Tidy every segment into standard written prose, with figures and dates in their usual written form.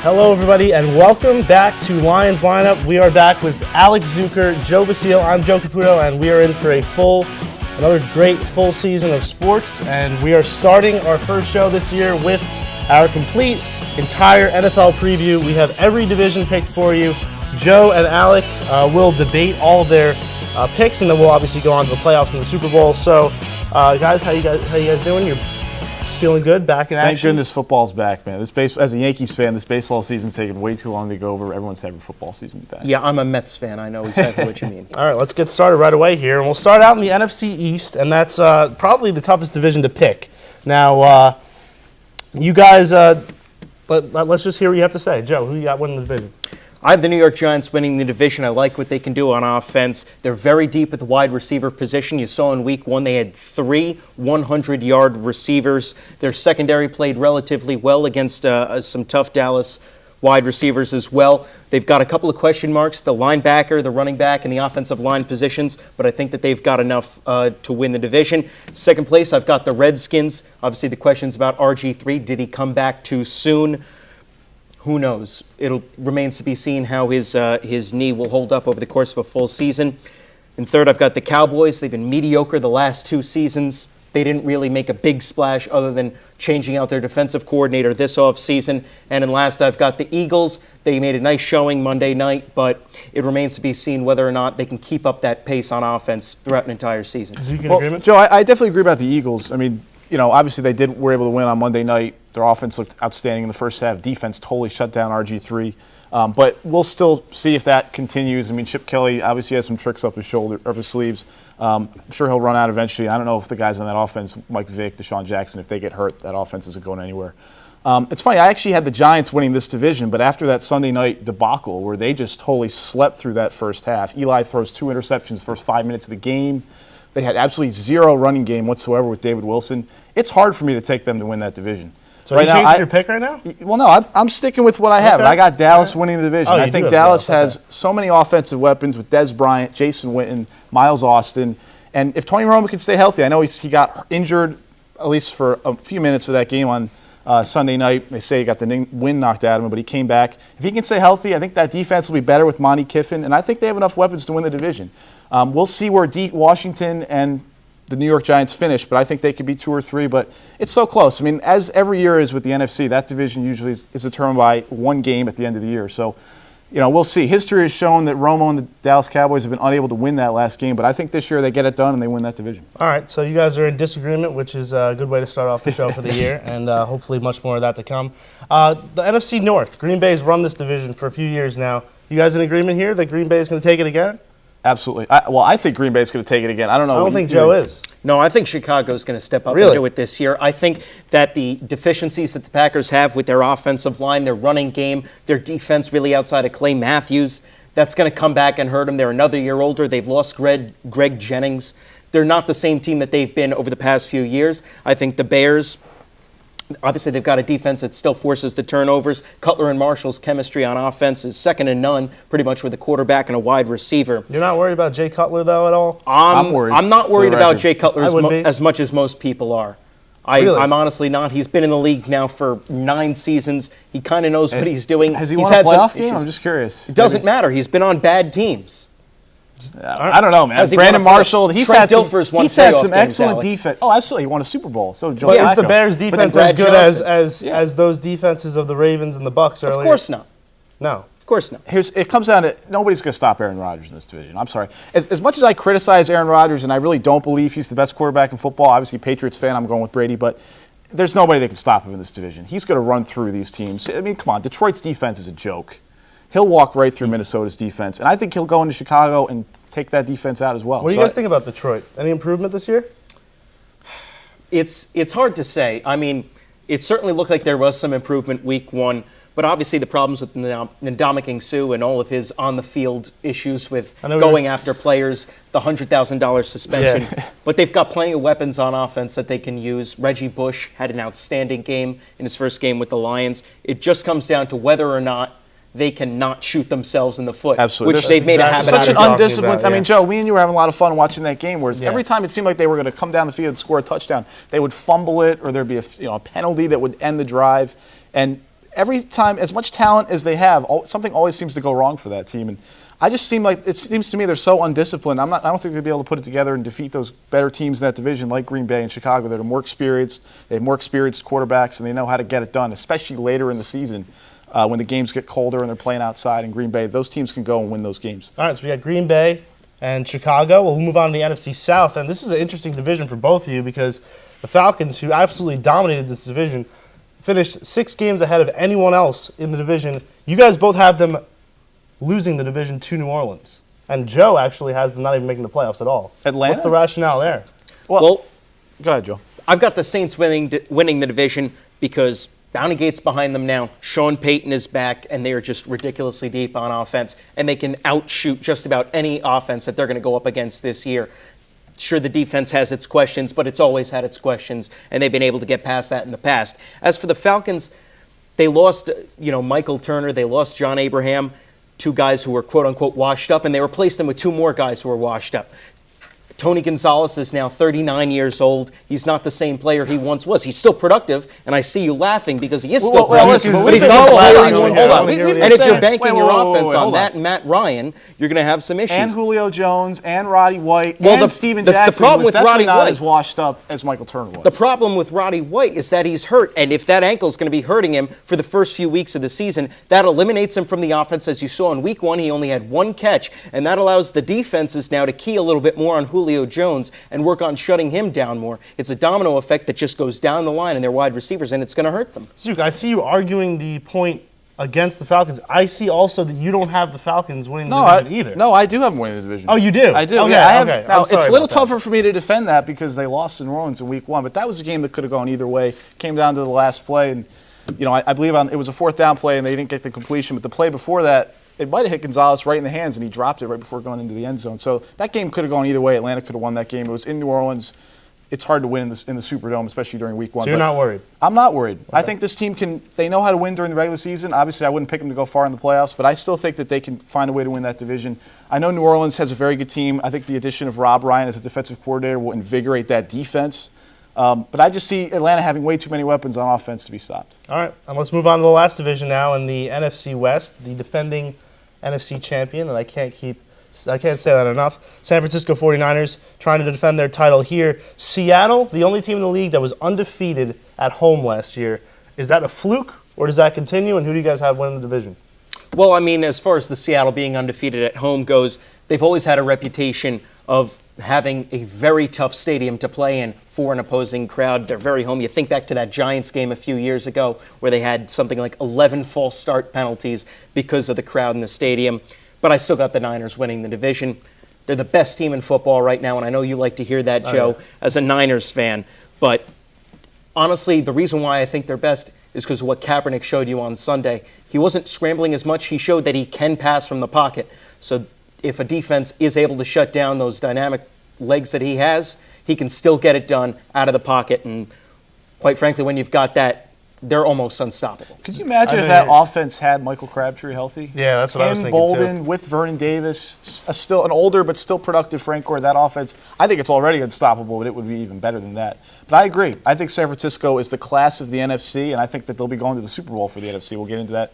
Hello, everybody, and welcome back to Lions Lineup. We are back with Alex Zucker, Joe Basile. I'm Joe Caputo, and we are in for another great full season of sports. And we are starting our first show this year with our entire NFL preview. We have every division picked for you. Joe and Alec will debate all of their picks, and then we'll obviously go on to the playoffs and the Super Bowl. So, guys, how you guys doing? You're feeling good? Back in action? Thank goodness football's back, man. As a Yankees fan, this baseball season's taken way too long to go over. Everyone's having football season back. Yeah, I'm a Mets fan. I know exactly what you mean. All right, let's get started right away here. And we'll start out in the NFC East, and that's probably the toughest division to pick. Now, you guys, let's just hear what you have to say. Joe, who you got winning the division? I have the New York Giants winning the division. I like what they can do on offense. They're very deep at the wide receiver position. You saw in week one they had 3 100-yard receivers. Their secondary played relatively well against some tough Dallas wide receivers as well. They've got a couple of question marks, the linebacker, the running back, and the offensive line positions, but I think that they've got enough to win the division. Second place, I've got the Redskins. Obviously, the questions about RG3. Did he come back too soon? Who knows? It remains to be seen how his knee will hold up over the course of a full season. And third, I've got the Cowboys. They've been mediocre the last 2 seasons. They didn't really make a big splash other than changing out their defensive coordinator this offseason. And then last, I've got the Eagles. They made a nice showing Monday night, but it remains to be seen whether or not they can keep up that pace on offense throughout an entire season. Agreement? Joe, I definitely agree about the Eagles. I mean, obviously were able to win on Monday night. Their offense looked outstanding in the first half. Defense totally shut down RG3. But we'll still see if that continues. I mean, Chip Kelly obviously has some tricks up his sleeves. I'm sure he'll run out eventually. I don't know if the guys on that offense, Mike Vick, Deshaun Jackson, if they get hurt, that offense isn't going anywhere. It's funny, I actually had the Giants winning this division, but after that Sunday night debacle where they just totally slept through that first half, Eli throws 2 interceptions the first 5 minutes of the game. They had absolutely zero running game whatsoever with David Wilson. It's hard for me to take them to win that division. So right, you changing your pick right now? Well, no, I'm sticking with what I have. Okay. I got Dallas winning the division. I think Dallas has so many offensive weapons with Dez Bryant, Jason Witten, Miles Austin. And if Tony Romo can stay healthy, I know he got injured at least for a few minutes of that game on Sunday night. They say he got the wind knocked out of him, but he came back. If he can stay healthy, I think that defense will be better with Monty Kiffin, and I think they have enough weapons to win the division. We'll see where Washington and the New York Giants finish, but I think they could be 2 or 3, but it's so close. I mean, as every year is with the NFC, that division usually is determined by 1 game at the end of the year. So, we'll see. History has shown that Romo and the Dallas Cowboys have been unable to win that last game, but I think this year they get it done and they win that division. All right, so you guys are in disagreement, which is a good way to start off the show for the year, and hopefully much more of that to come. The NFC North, Green Bay's run this division for a few years now. You guys in agreement here that Green Bay is going to take it again? Absolutely. I think Green Bay's going to take it again. I don't know. I don't think Joe is. No, I think Chicago's going to step up and do it this year. I think that the deficiencies that the Packers have with their offensive line, their running game, their defense really outside of Clay Matthews, that's going to come back and hurt them. They're another year older. They've lost Greg Jennings. They're not the same team that they've been over the past few years. I think the Bears, obviously, they've got a defense that still forces the turnovers. Cutler and Marshall's chemistry on offense is second to none, pretty much with a quarterback and a wide receiver. You're not worried about Jay Cutler, though, at all? I'm worried. I'm not worried about Jay Cutler as much as most people are. Really? I'm honestly not. He's been in the league now for 9 seasons. He kind of knows what he's doing. Has he won a playoff game? I'm just curious. It doesn't matter. He's been on bad teams. I don't know, man. Brandon Marshall, he's had some excellent games, defense. Oh, absolutely. He won a Super Bowl. So, but is the Bears' defense as good as those defenses of the Ravens and the Bucs earlier? Of course not. No. Of course not. It comes down to nobody's going to stop Aaron Rodgers in this division. I'm sorry. As much as I criticize Aaron Rodgers, and I really don't believe he's the best quarterback in football, obviously Patriots fan, I'm going with Brady, but there's nobody that can stop him in this division. He's going to run through these teams. I mean, come on. Detroit's defense is a joke. He'll walk right through Minnesota's defense, and I think he'll go into Chicago and take that defense out as well. What do you guys think about Detroit? Any improvement this year? It's hard to say. I mean, it certainly looked like there was some improvement week one, but obviously the problems with Ndamukong Suh and all of his on-the-field issues with going after players, the $100,000 suspension. Yeah. But they've got plenty of weapons on offense that they can use. Reggie Bush had an outstanding game in his first game with the Lions. It just comes down to whether or not they cannot shoot themselves in the foot, Absolutely. which they've made a habit out of. Such an undisciplined. I mean, Joe, me and you were having a lot of fun watching that game. Whereas every time it seemed like they were going to come down the field and score a touchdown, they would fumble it, or there'd be a penalty that would end the drive. And every time, as much talent as they have, something always seems to go wrong for that team. And it seems to me they're so undisciplined. I don't think they'll be able to put it together and defeat those better teams in that division like Green Bay and Chicago that are more experienced. They have more experienced quarterbacks, and they know how to get it done, especially later in the season when the games get colder and they're playing outside in Green Bay. Those teams can go and win those games. All right, so we got Green Bay and Chicago. We'll move on to the NFC South, and this is an interesting division for both of you because the Falcons, who absolutely dominated this division, finished 6 games ahead of anyone else in the division. You guys both have them losing the division to New Orleans. And Joe actually has them not even making the playoffs at all. Atlanta? What's the rationale there? Well, go ahead, Joe. I've got the Saints winning the division because Bountygate's behind them now. Sean Payton is back, and they are just ridiculously deep on offense, and they can outshoot just about any offense that they're going to go up against this year. Sure, the defense has its questions, but it's always had its questions, and they've been able to get past that in the past. As for the Falcons, they lost, Michael Turner, they lost John Abraham, 2 guys who were quote-unquote washed up, and they replaced them with 2 more guys who were washed up. Tony Gonzalez is now 39 years old. He's not the same player he once was. He's still productive, and I see you laughing because he is still productive, but he's not the player he once was. And if you're banking your offense on that and Matt Ryan, you're going to have some issues. And Julio Jones and Roddy White and Steven Jackson the problem was with Roddy not White, as washed up as Michael Turner was. The problem with Roddy White is that he's hurt, and if that ankle is going to be hurting him for the first few weeks of the season, that eliminates him from the offense. As you saw in Week 1, he only had 1 catch, and that allows the defenses now to key a little bit more on Julio Jones and work on shutting him down more. It's a domino effect that just goes down the line in their wide receivers, and it's going to hurt them. Zook, I see you arguing the point against the Falcons. I see also that you don't have the Falcons winning the division either. No, I do have them winning the division. Oh, you do? I do. Okay, Yeah, okay. Now, it's a little tougher for me to defend that because they lost in New Orleans in Week 1, but that was a game that could have gone either way. Came down to the last play, and I believe it was a 4th down play, and they didn't get the completion, but the play before that, it might have hit Gonzalez right in the hands, and he dropped it right before going into the end zone. So that game could have gone either way. Atlanta could have won that game. It was in New Orleans. It's hard to win in the Superdome, especially during Week 1. So you're not worried? I'm not worried. Okay. I think this team they know how to win during the regular season. Obviously, I wouldn't pick them to go far in the playoffs, but I still think that they can find a way to win that division. I know New Orleans has a very good team. I think the addition of Rob Ryan as a defensive coordinator will invigorate that defense. But I just see Atlanta having way too many weapons on offense to be stopped. All right, and let's move on to the last division now in the NFC West, the defending NFC champion, and I can't say that enough. San Francisco 49ers trying to defend their title here. Seattle, the only team in the league that was undefeated at home last year. Is that a fluke, or does that continue, and who do you guys have winning the division? Well, I mean, as far as the Seattle being undefeated at home goes, they've always had a reputation of having a very tough stadium to play in for an opposing crowd. They're very home. You think back to that Giants game a few years ago where they had something like 11 false start penalties because of the crowd in the stadium. But I still got the Niners winning the division. They're the best team in football right now, and I know you like to hear that, Joe, as a Niners fan. But honestly, the reason why I think they're best is because of what Kaepernick showed you on Sunday. He wasn't scrambling as much. He showed that he can pass from the pocket. So if a defense is able to shut down those dynamic legs that he has, he can still get it done out of the pocket. And quite frankly, when you've got that, they're almost unstoppable. Could you imagine if that offense had Michael Crabtree healthy? Yeah, that's what I was thinking Bolden too. With Vernon Davis, still an older but still productive Frank Gore, that offense, I think it's already unstoppable, but it would be even better than that. But I agree. I think San Francisco is the class of the NFC, and I think that they'll be going to the Super Bowl for the NFC. We'll get into that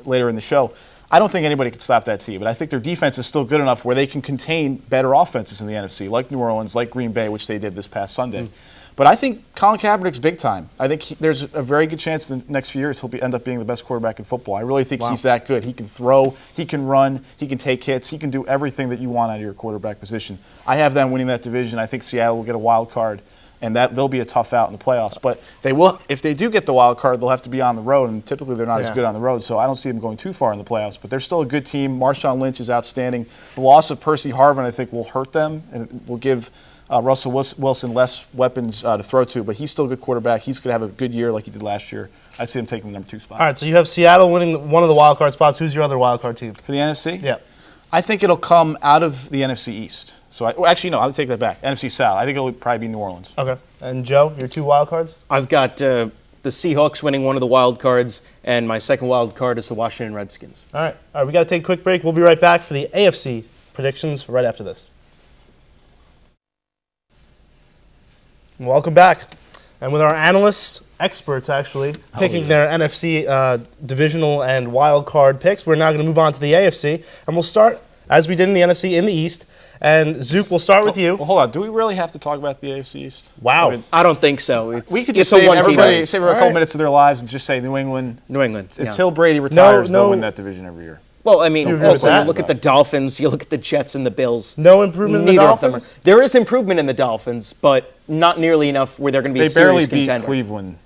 later in the show. I don't think anybody could stop that team, but I think their defense is still good enough where they can contain better offenses in the NFC, like New Orleans, like Green Bay, which they did this past Sunday. But I think Colin Kaepernick's big time. I think there's a very good chance in the next few years he'll end up being the best quarterback in football. I really think he's that good. He can throw, he can run, he can take hits, he can do everything that you want out of your quarterback position. I have them winning that division. I think Seattle will get a wild card, and that they'll be a tough out in the playoffs. But they will, if they do get the wild card, they'll have to be on the road, and typically they're not as good on the road. So I don't see them going too far in the playoffs. But they're still a good team. Marshawn Lynch is outstanding. The loss of Percy Harvin, I think, will hurt them, and it will give Russell Wilson less weapons to throw to, but he's still a good quarterback. He's going to have a good year like he did last year. I see him taking the number 2 spot. All right, so you have Seattle winning one of the wild card spots. Who's your other wild card team? For the NFC? Yeah. I think it'll come out of the NFC East. So, actually, no, I'll take that back. NFC South. I think it'll probably be New Orleans. Okay. And Joe, your 2 wild cards? I've got the Seahawks winning one of the wild cards, and my second wild card is the Washington Redskins. All right, we got to take a quick break. We'll be right back for the AFC predictions right after this. Welcome back. And with our analysts experts actually picking their NFC divisional and wild card picks. We're now going to move on to the AFC, and we'll start as we did in the NFC in the East. And Zook, we'll start with you. Well, hold on. Do we really have to talk about the AFC East? Wow. I mean, I don't think so. we could just save everybody, save a couple minutes of their lives and just say New England. New England. Until Brady retires, they'll win that division every year. Well, I mean, also that? you look at the Dolphins, you look at the Jets and the Bills. No improvement in the Dolphins? There is improvement in the Dolphins, but not nearly enough where they're going to be a serious contender. They barely beat Cleveland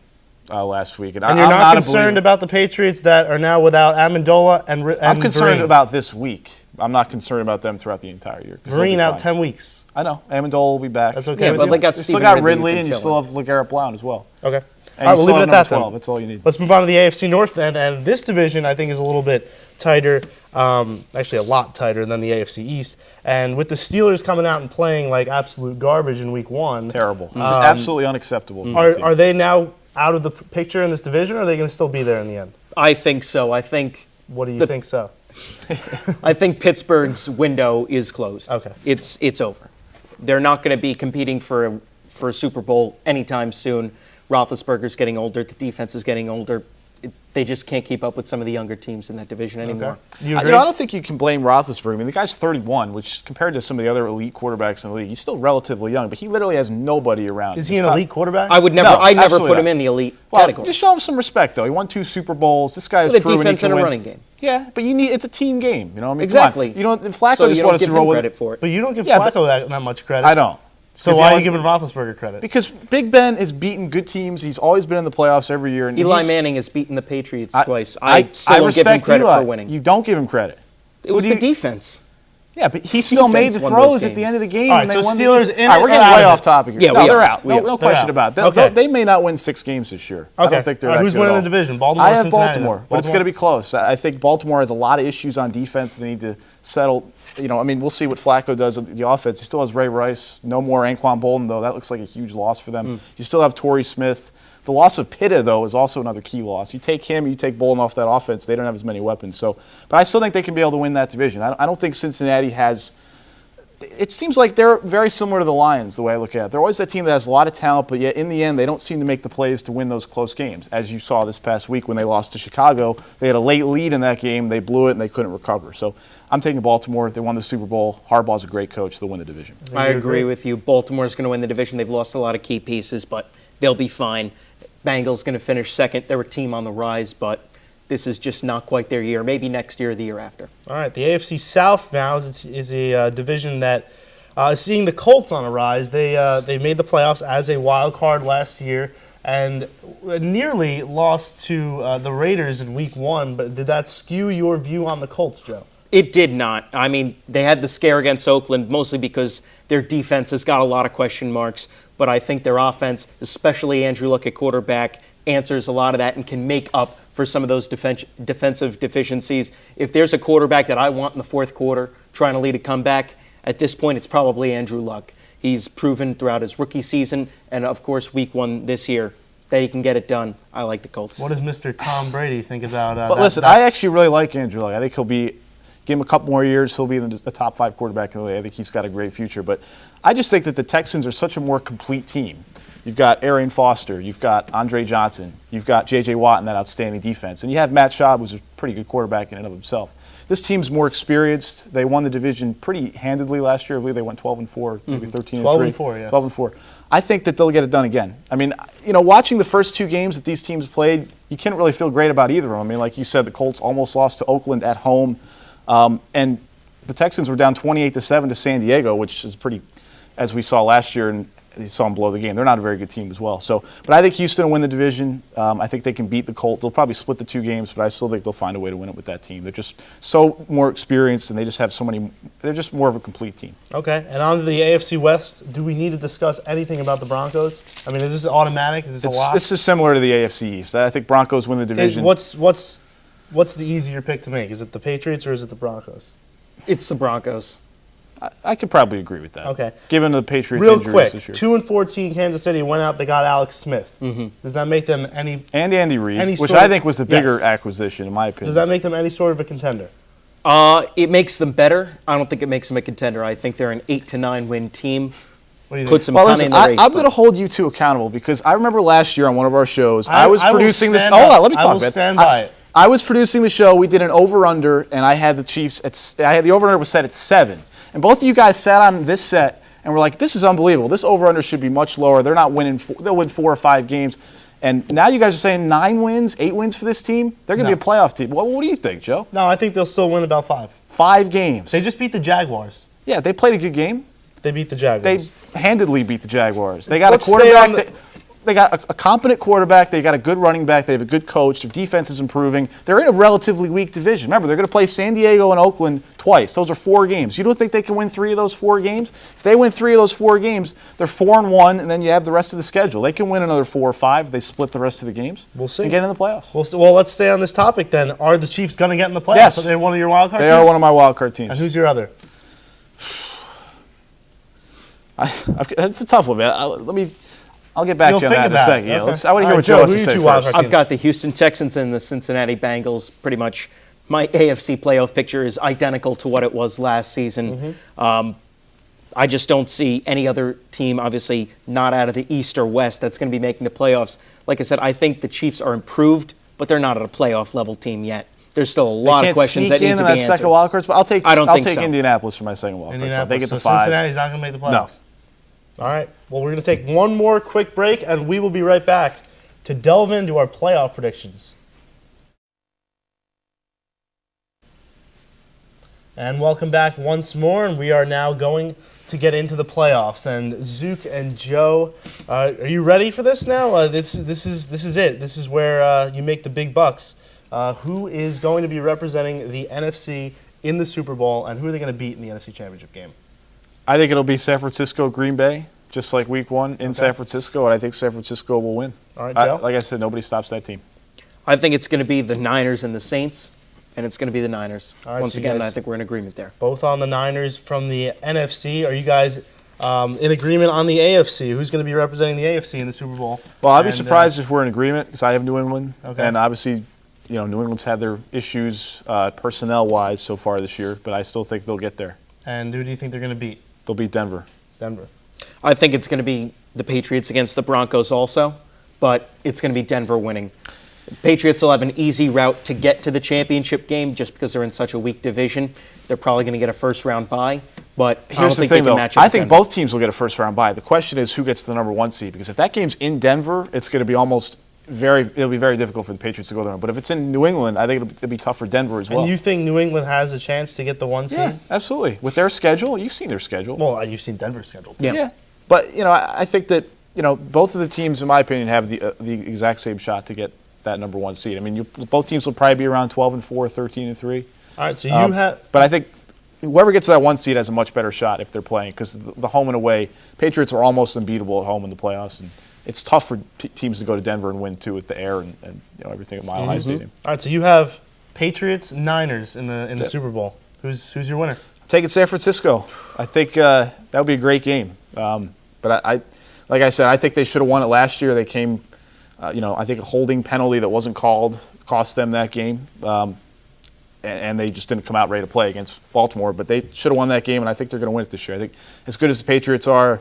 last week. And you're not concerned about the Patriots that are now without Amendola and I'm concerned Vereen. about this week. I'm not concerned about them throughout the entire year. Vereen out 10 weeks. I know. Amendola will be back. That's okay. Yeah, but they got you still got Ridley and you still have LeGarrette Blount as well. Okay. And all right, we'll leave it at that then. That's all you need. Let's move on to the AFC North then. And this division, I think, is a little bit tighter, actually a lot tighter than the AFC East. And with the Steelers coming out and playing like absolute garbage in week 1. Terrible. Just absolutely unacceptable. Are they now out of the picture in this division, or are they going to still be there in the end? I think so. What do you think so? I think Pittsburgh's window is closed. Okay. It's over. They're not going to be competing for a Super Bowl anytime soon. Roethlisberger's getting older. The defense is getting older. They just can't keep up with some of the younger teams in that division anymore. Okay. I don't think you can blame Roethlisberger. I mean, the guy's 31, which compared to some of the other elite quarterbacks in the league, he's still relatively young, but he literally has nobody around. Is he an elite quarterback? I never put him in the elite category. Just show him some respect, though. He won 2 Super Bowls. This guy's with a proven defense he can and a win. running game. Yeah, but it's a team game. You know what I mean? Exactly. You know, Flacco So just you want don't us to give roll him with credit for it. But you don't give Flacco that much credit. I don't. So why are you giving Roethlisberger credit? Because Big Ben has beaten good teams. He's always been in the playoffs every year. And Eli Manning has beaten the Patriots twice. I still don't give him respect credit Eli. for winning. You don't give him credit. It was the defense. Yeah, but he still made the won those throws at the games. end of the game. All right, and they so won Steelers the in All right, we're or getting out way of off it? topic here. Yeah, no, we they're are. out. We No are. question about it. Okay. They may not win 6 games this year. I don't think they're that who's good winning at the all. division? Baltimore, I have Cincinnati, Baltimore, but it's going to be close. I think Baltimore has a lot of issues on defense. They need to settle. You know, I mean, we'll see what Flacco does at the offense. He still has Ray Rice. No more Anquan Bolden, though. That looks like a huge loss for them. You still have Torrey Smith. The loss of Pitta, though, is also another key loss. You take him, you take Bolden off that offense. They don't have as many weapons. So, but I still think they can be able to win that division. I don't think Cincinnati has. It seems like they're very similar to the Lions, the way I look at it. They're always that team that has a lot of talent, but yet in the end, they don't seem to make the plays to win those close games. As you saw this past week when they lost to Chicago, they had a late lead in that game, they blew it, and they couldn't recover. So I'm taking Baltimore. They won the Super Bowl. Harbaugh's a great coach. They'll win the division. I agree with you. Baltimore's going to win the division. They've lost a lot of key pieces, but they'll be fine. Bengals going to finish second. They're a team on the rise, but this is just not quite their year. Maybe next year or the year after. All right, the AFC South now is a division that is seeing the Colts on a rise. They made the playoffs as a wild card last year and nearly lost to the Raiders in Week 1. But did that skew your view on the Colts, Joe? It did not. I mean, they had the scare against Oakland mostly because their defense has got a lot of question marks. But I think their offense, especially Andrew Luck at quarterback, answers a lot of that and can make up for some of those defensive deficiencies. If there's a quarterback that I want in the fourth quarter trying to lead a comeback, at this point it's probably Andrew Luck. He's proven throughout his rookie season and, of course, Week 1 this year that he can get it done. I like the Colts. What does Mr. Tom Brady think about But listen, I actually really like Andrew Luck. I think give him a couple more years, he'll be the top 5 quarterback in the league. I think he's got a great future. But I just think that the Texans are such a more complete team. You've got Arian Foster, you've got Andre Johnson, you've got J.J. Watt in that outstanding defense, and you have Matt Schaub, who's a pretty good quarterback in and of himself. This team's more experienced. They won the division pretty handedly last year. I believe they went 12-4, maybe 13-3. 12-4, yeah. 12-4. I think that they'll get it done again. I mean, you know, watching the first 2 games that these teams played, you can't really feel great about either of them. I mean, like you said, the Colts almost lost to Oakland at home, and the Texans were down 28-7 to San Diego, which is pretty, as we saw last year, and you saw them blow the game. They're not a very good team as well. So, but I think Houston will win the division. I think they can beat the Colts. They'll probably split the 2 games, but I still think they'll find a way to win it with that team. They're just so more experienced, and they just have so many. They're just more of a complete team. Okay, and on to the AFC West. Do we need to discuss anything about the Broncos? I mean, is this automatic? Is this a lock? This is similar to the AFC East. I think Broncos win the division. What's the easier pick to make? Is it the Patriots or is it the Broncos? It's the Broncos. I could probably agree with that. Okay. Given the Patriots' Real injuries quick, this year. 2-14 Kansas City went out. They got Alex Smith. Mm-hmm. Does that make them any? And Andy Reid, which sort I of- think was the bigger yes. acquisition, in my opinion. Does that make them any sort of a contender? It makes them better. I don't think it makes them a contender. I think they're an 8 to 9 win team. put some Well, kind of listen, in the race. I'm going to hold you two accountable because I remember last year on one of our shows, I was will producing this. stand Hold up. on, let me talk. I will stand by it. I was producing the show. We did an over/under, and I had the Chiefs. I had the over/under was set at 7, and both of you guys sat on this set and were like, "This is unbelievable. This over/under should be much lower. They're not winning. They'll win 4 or 5 games." And now you guys are saying 9 wins, 8 wins for this team. They're going to be a playoff team. What do you think, Joe? No, I think they'll still win about 5. 5 games. They just beat the Jaguars. Yeah, they played a good game. They beat the Jaguars. They handedly beat the Jaguars. They got Let's a quarterback. They got a competent quarterback. They got a good running back. They have a good coach. Their defense is improving. They're in a relatively weak division. Remember, they're going to play San Diego and Oakland twice. Those are 4 games. You don't think they can win 3 of those 4 games? If they win 3 of those 4 games, they're 4-1, and then you have the rest of the schedule. They can win another 4 or 5. They split the rest of the games. We'll see. And get in the playoffs. Well, let's stay on this topic then. Are the Chiefs going to get in the playoffs? Yes. Are they one of your wild card teams? They are one of my wild card teams. And who's your other? It's a tough one, man. I'll get back to you on that in a second. Yeah, Okay. I want to hear what Joe Joe has who to you say two wild first. card I've got the Houston Texans and the Cincinnati Bengals. Pretty much my AFC playoff picture is identical to what it was last season. I just don't see any other team, obviously not out of the East or West, that's going to be making the playoffs. Like I said, I think the Chiefs are improved, but they're not at a playoff level team yet. There's still a lot of questions that need to be answered. Second wild cards, but I'll take so. Indianapolis for my second wild card. Indianapolis. They get So the 5. Cincinnati's not going to make the playoffs? No. All right. Well, we're going to take one more quick break, and we will be right back to delve into our playoff predictions. And welcome back once more, and we are now going to get into the playoffs. And Zook and Joe, are you ready for this now? This is it. This is where you make the big bucks. Who is going to be representing the NFC in the Super Bowl, and who are they going to beat in the NFC Championship game? I think it'll be San Francisco, Green Bay, just like Week 1 in San Francisco, and I think San Francisco will win. All right, Joe? Like I said, nobody stops that team. I think it's going to be the Niners and the Saints, and it's going to be the Niners. All right, Once so again, guys- I think we're in agreement there. Both on the Niners from the NFC. Are you guys in agreement on the AFC? Who's going to be representing the AFC in the Super Bowl? Well, I'd be surprised if we're in agreement because I have New England, Okay. and obviously, New England's had their issues personnel-wise so far this year, but I still think they'll get there. And who do you think they're going to beat? They'll beat Denver. Denver. I think it's going to be the Patriots against the Broncos also, but it's going to be Denver winning. Patriots will have an easy route to get to the championship game just because they're in such a weak division. They're probably going to get a first-round bye, but I don't Here's the think thing, they can though. match up I with think Denver. both teams will get a first-round bye. The question is who gets the number 1 seed, because if that game's in Denver, it's going to be it'll be very difficult for the Patriots to go there. But if it's in New England, I think it'll be tough for Denver as well. And you think New England has a chance to get the 1 seed? Yeah, absolutely. With their schedule, you've seen their schedule. Well, you've seen Denver's schedule. Yeah. But, I think that, both of the teams, in my opinion, have the exact same shot to get that number 1 seed. I mean, both teams will probably be around 12-4, 13-3. All right, so you have... But I think whoever gets that 1 seed has a much better shot if they're playing, because the home and away, Patriots are almost unbeatable at home in the playoffs, and it's tough for teams to go to Denver and win, too, with the air and everything at Mile High Stadium. All right, so you have Patriots, Niners in the Super Bowl. Who's your winner? I'm taking San Francisco. I think that would be a great game. But I like I said, I think they should have won it last year. They came, I think a holding penalty that wasn't called cost them that game. And they just didn't come out ready to play against Baltimore. But they should have won that game, and I think they're going to win it this year. I think as good as the Patriots are,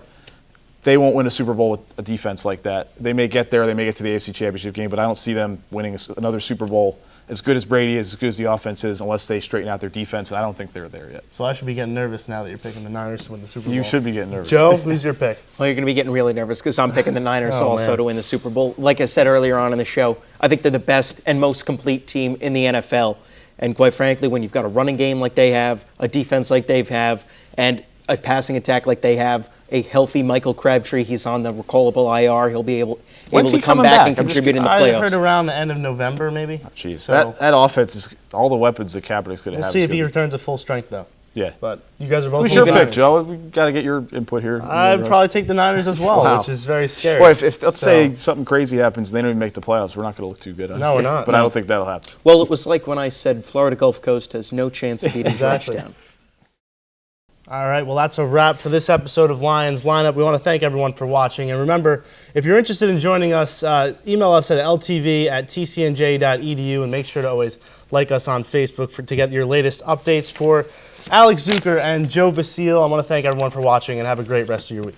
they won't win a Super Bowl with a defense like that. They may get there, they may get to the AFC Championship game, but I don't see them winning another Super Bowl as good as Brady is, as good as the offense is, unless they straighten out their defense, and I don't think they're there yet. So I should be getting nervous now that you're picking the Niners to win the Super Bowl. You should be getting nervous. Joe, who's your pick? Well, you're going to be getting really nervous because I'm picking the Niners Oh, also man. to win the Super Bowl. Like I said earlier on in the show, I think they're the best and most complete team in the NFL. And quite frankly, when you've got a running game like they have, a defense like they have, and a passing attack like they have, a healthy Michael Crabtree, he's on the recallable IR, he'll be able When's to he come coming back back? and I'm just contribute in the I playoffs. heard around the end of November, maybe. Jeez, So that offense is all the weapons that Kaepernick could have. we'll see if he returns at full strength, though. Yeah. But you guys are both Who's your taking pick, Niners. Joe? We got to get your input here. I'd probably take the Niners as well, Wow. which is very scary. Boy, if let's So- say something crazy happens, they don't even make the playoffs, we're not going to look too good. No, we're not. But I don't think that'll happen. Well, it was like when I said Florida Gulf Coast has no chance of beating Exactly. Georgetown. All right, well, that's a wrap for this episode of Lions Lineup. We want to thank everyone for watching. And remember, if you're interested in joining us, email us at ltv@tcnj.edu, and make sure to always like us on Facebook to get your latest updates. For Alex Zucker and Joe Vasile, I want to thank everyone for watching, and have a great rest of your week.